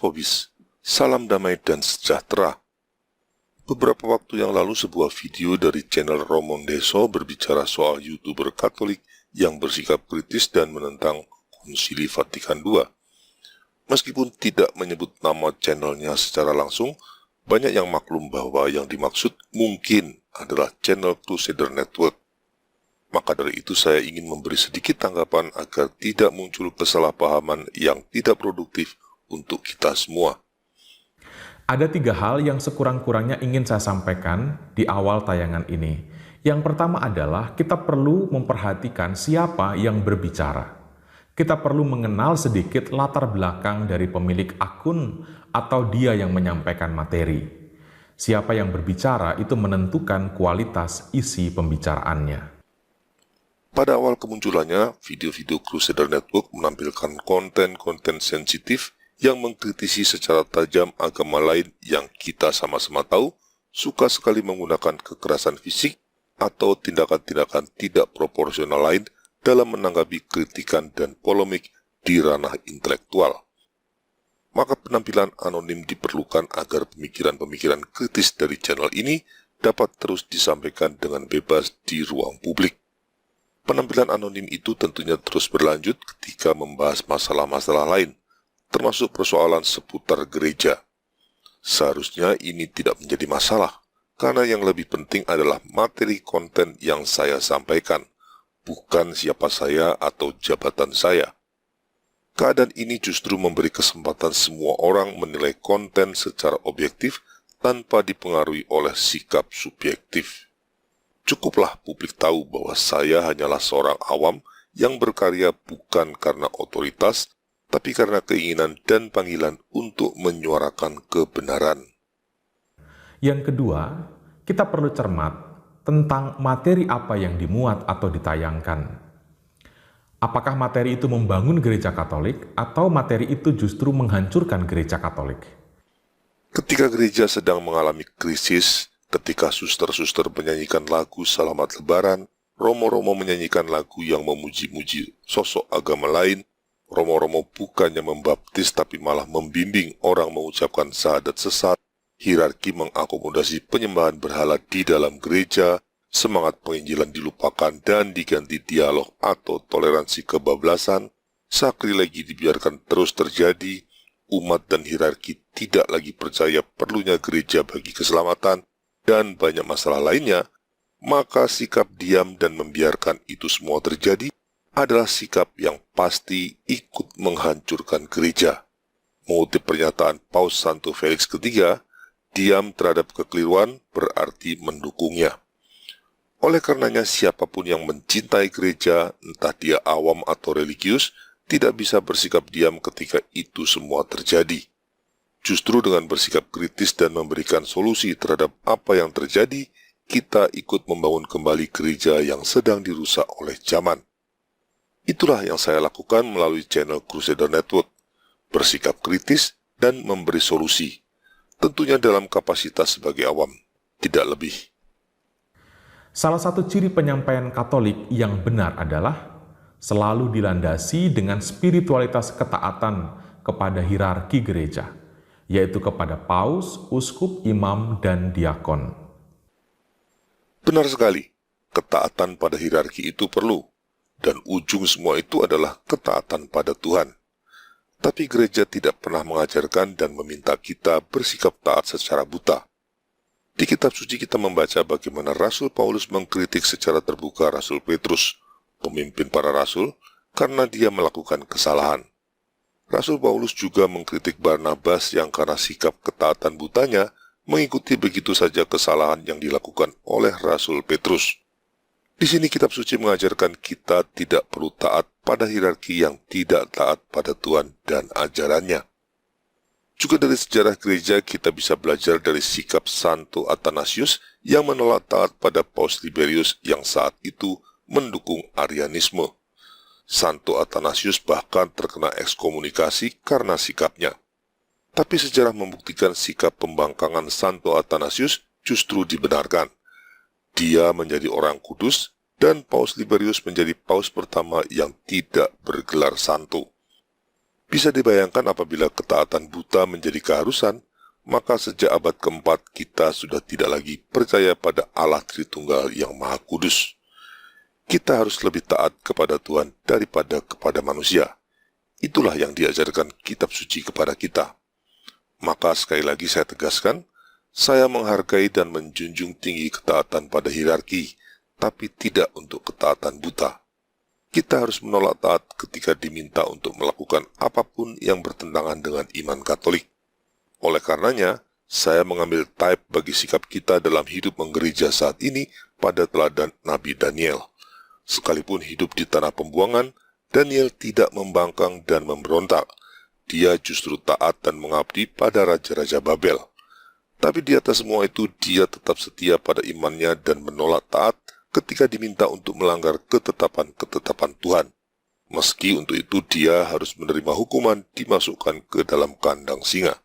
Phobis, salam damai dan sejahtera. Beberapa waktu yang lalu sebuah video dari channel Romondeso berbicara soal YouTuber Katolik yang bersikap kritis dan menentang Konsili Vatikan II. Meskipun tidak menyebut nama channelnya secara langsung, banyak yang maklum bahwa yang dimaksud mungkin adalah channel Crusader Network. Maka dari itu saya ingin memberi sedikit tanggapan agar tidak muncul kesalahpahaman yang tidak produktif untuk kita semua. Ada 3 hal yang sekurang-kurangnya ingin saya sampaikan di awal tayangan ini. Yang pertama adalah kita perlu memperhatikan siapa yang berbicara. Kita perlu mengenal sedikit latar belakang dari pemilik akun atau dia yang menyampaikan materi. Siapa yang berbicara itu menentukan kualitas isi pembicaraannya. Pada awal kemunculannya, video-video Crusader Network menampilkan konten-konten sensitif yang mengkritisi secara tajam agama lain yang kita sama-sama tahu suka sekali menggunakan kekerasan fisik atau tindakan-tindakan tidak proporsional lain dalam menanggapi kritikan dan polemik di ranah intelektual. Maka penampilan anonim diperlukan agar pemikiran-pemikiran kritis dari channel ini dapat terus disampaikan dengan bebas di ruang publik. Penampilan anonim itu tentunya terus berlanjut ketika membahas masalah-masalah lain, termasuk persoalan seputar gereja. Seharusnya ini tidak menjadi masalah, karena yang lebih penting adalah materi konten yang saya sampaikan, bukan siapa saya atau jabatan saya. Keadaan ini justru memberi kesempatan semua orang menilai konten secara objektif tanpa dipengaruhi oleh sikap subjektif. Cukuplah publik tahu bahwa saya hanyalah seorang awam yang berkarya bukan karena otoritas, tapi karena keinginan dan panggilan untuk menyuarakan kebenaran. Yang kedua, kita perlu cermat tentang materi apa yang dimuat atau ditayangkan. Apakah materi itu membangun gereja Katolik atau materi itu justru menghancurkan gereja Katolik? Ketika gereja sedang mengalami krisis, ketika suster-suster menyanyikan lagu Selamat Lebaran, romo-romo menyanyikan lagu yang memuji-muji sosok agama lain, romo-romo bukannya membaptis tapi malah membimbing orang mengucapkan syahadat sesat, hierarki mengakomodasi penyembahan berhala di dalam gereja, semangat penginjilan dilupakan dan diganti dialog atau toleransi kebablasan, sakrilegi dibiarkan terus terjadi, umat dan hierarki tidak lagi percaya perlunya gereja bagi keselamatan, dan banyak masalah lainnya, maka sikap diam dan membiarkan itu semua terjadi adalah sikap yang pasti ikut menghancurkan gereja. Mengutip pernyataan Paus Santo Felix III, diam terhadap kekeliruan berarti mendukungnya. Oleh karenanya siapapun yang mencintai gereja, entah dia awam atau religius, tidak bisa bersikap diam ketika itu semua terjadi. Justru dengan bersikap kritis dan memberikan solusi terhadap apa yang terjadi, kita ikut membangun kembali gereja yang sedang dirusak oleh zaman. Itulah yang saya lakukan melalui channel Crusader Network, bersikap kritis dan memberi solusi, tentunya dalam kapasitas sebagai awam, tidak lebih. Salah satu ciri penyampaian Katolik yang benar adalah selalu dilandasi dengan spiritualitas ketaatan kepada hierarki gereja, yaitu kepada paus, uskup, imam, dan diakon. Benar sekali, ketaatan pada hierarki itu perlu, dan ujung semua itu adalah ketaatan pada Tuhan. Tapi gereja tidak pernah mengajarkan dan meminta kita bersikap taat secara buta. Di kitab suci kita membaca bagaimana Rasul Paulus mengkritik secara terbuka Rasul Petrus, pemimpin para rasul, karena dia melakukan kesalahan. Rasul Paulus juga mengkritik Barnabas yang karena sikap ketaatan butanya mengikuti begitu saja kesalahan yang dilakukan oleh Rasul Petrus. Di sini kitab suci mengajarkan kita tidak perlu taat pada hierarki yang tidak taat pada Tuhan dan ajarannya. Juga dari sejarah gereja kita bisa belajar dari sikap Santo Athanasius yang menolak taat pada Paus Liberius yang saat itu mendukung Arianisme. Santo Athanasius bahkan terkena ekskomunikasi karena sikapnya. Tapi sejarah membuktikan sikap pembangkangan Santo Athanasius justru dibenarkan. Dia menjadi orang kudus dan Paus Liberius menjadi paus pertama yang tidak bergelar santo. Bisa dibayangkan apabila ketaatan buta menjadi keharusan, maka sejak abad keempat kita sudah tidak lagi percaya pada Allah Tritunggal yang Maha Kudus. Kita harus lebih taat kepada Tuhan daripada kepada manusia. Itulah yang diajarkan kitab suci kepada kita. Maka sekali lagi saya tegaskan, saya menghargai dan menjunjung tinggi ketaatan pada hierarki, tapi tidak untuk ketaatan buta. Kita harus menolak taat ketika diminta untuk melakukan apapun yang bertentangan dengan iman Katolik. Oleh karenanya, saya mengambil type bagi sikap kita dalam hidup menggereja saat ini pada teladan Nabi Daniel. Sekalipun hidup di tanah pembuangan, Daniel tidak membangkang dan memberontak. Dia justru taat dan mengabdi pada Raja-Raja Babel. Tapi di atas semua itu, dia tetap setia pada imannya dan menolak taat ketika diminta untuk melanggar ketetapan-ketetapan Tuhan. Meski untuk itu dia harus menerima hukuman dimasukkan ke dalam kandang singa.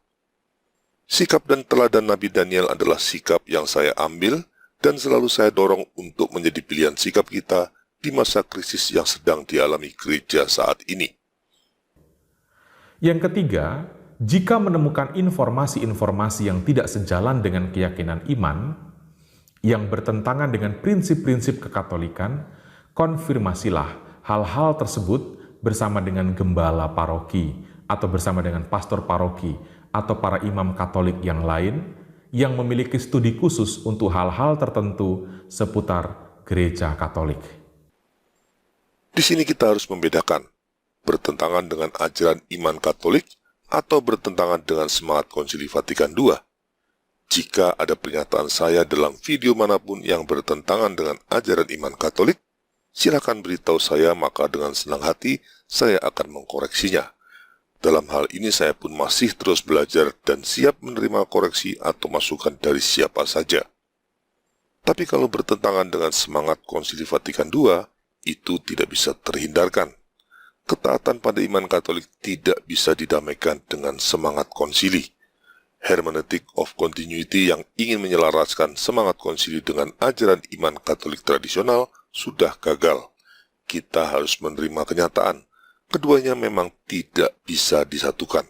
Sikap dan teladan Nabi Daniel adalah sikap yang saya ambil dan selalu saya dorong untuk menjadi pilihan sikap kita di masa krisis yang sedang dialami gereja saat ini. Yang ketiga, jika menemukan informasi-informasi yang tidak sejalan dengan keyakinan iman, yang bertentangan dengan prinsip-prinsip kekatolikan, konfirmasilah hal-hal tersebut bersama dengan gembala paroki atau bersama dengan pastor paroki atau para imam Katolik yang lain yang memiliki studi khusus untuk hal-hal tertentu seputar gereja Katolik. Di sini kita harus membedakan bertentangan dengan ajaran iman Katolik atau bertentangan dengan semangat Konsili Vatikan II. Jika ada pernyataan saya dalam video manapun yang bertentangan dengan ajaran iman Katolik, silakan beritahu saya, maka dengan senang hati saya akan mengkoreksinya. Dalam hal ini saya pun masih terus belajar dan siap menerima koreksi atau masukan dari siapa saja. Tapi kalau bertentangan dengan semangat Konsili Vatikan II, itu tidak bisa terhindarkan. Ketaatan pada iman Katolik tidak bisa didamaikan dengan semangat konsili. Hermeneutic of Continuity yang ingin menyelaraskan semangat konsili dengan ajaran iman Katolik tradisional sudah gagal. Kita harus menerima kenyataan, keduanya memang tidak bisa disatukan.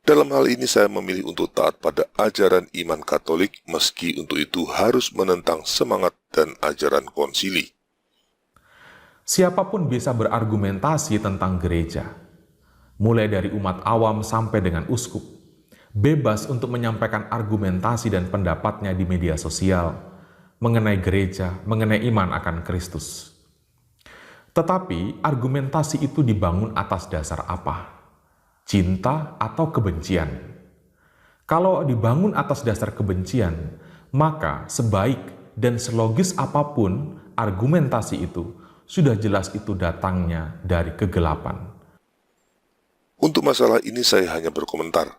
Dalam hal ini saya memilih untuk taat pada ajaran iman Katolik meski untuk itu harus menentang semangat dan ajaran konsili. Siapapun bisa berargumentasi tentang gereja, mulai dari umat awam sampai dengan uskup. Bebas untuk menyampaikan argumentasi dan pendapatnya di media sosial mengenai gereja, mengenai iman akan Kristus. Tetapi argumentasi itu dibangun atas dasar apa? Cinta atau kebencian? Kalau dibangun atas dasar kebencian, maka sebaik dan selogis apapun argumentasi itu, sudah jelas itu datangnya dari kegelapan. Untuk masalah ini saya hanya berkomentar.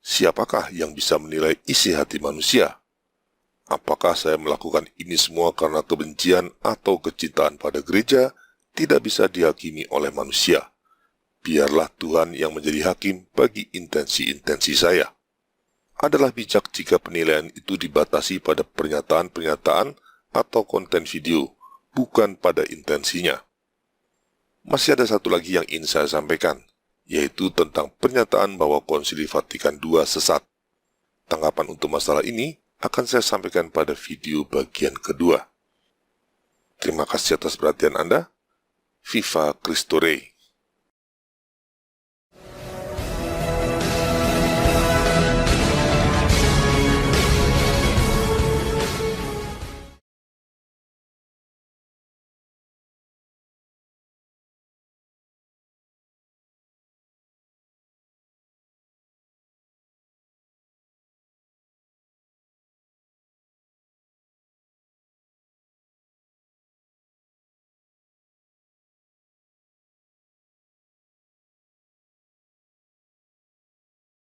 Siapakah yang bisa menilai isi hati manusia? Apakah saya melakukan ini semua karena kebencian atau kecintaan pada gereja? Tidak bisa dihakimi oleh manusia. Biarlah Tuhan yang menjadi hakim bagi intensi-intensi saya. Adalah bijak jika penilaian itu dibatasi pada pernyataan-pernyataan atau konten video, bukan pada intensinya. Masih ada satu lagi yang ingin saya sampaikan, yaitu tentang pernyataan bahwa Konsili Vatikan II sesat. Tanggapan untuk masalah ini akan saya sampaikan pada video bagian kedua. Terima kasih atas perhatian Anda. Viva Cristo Rey.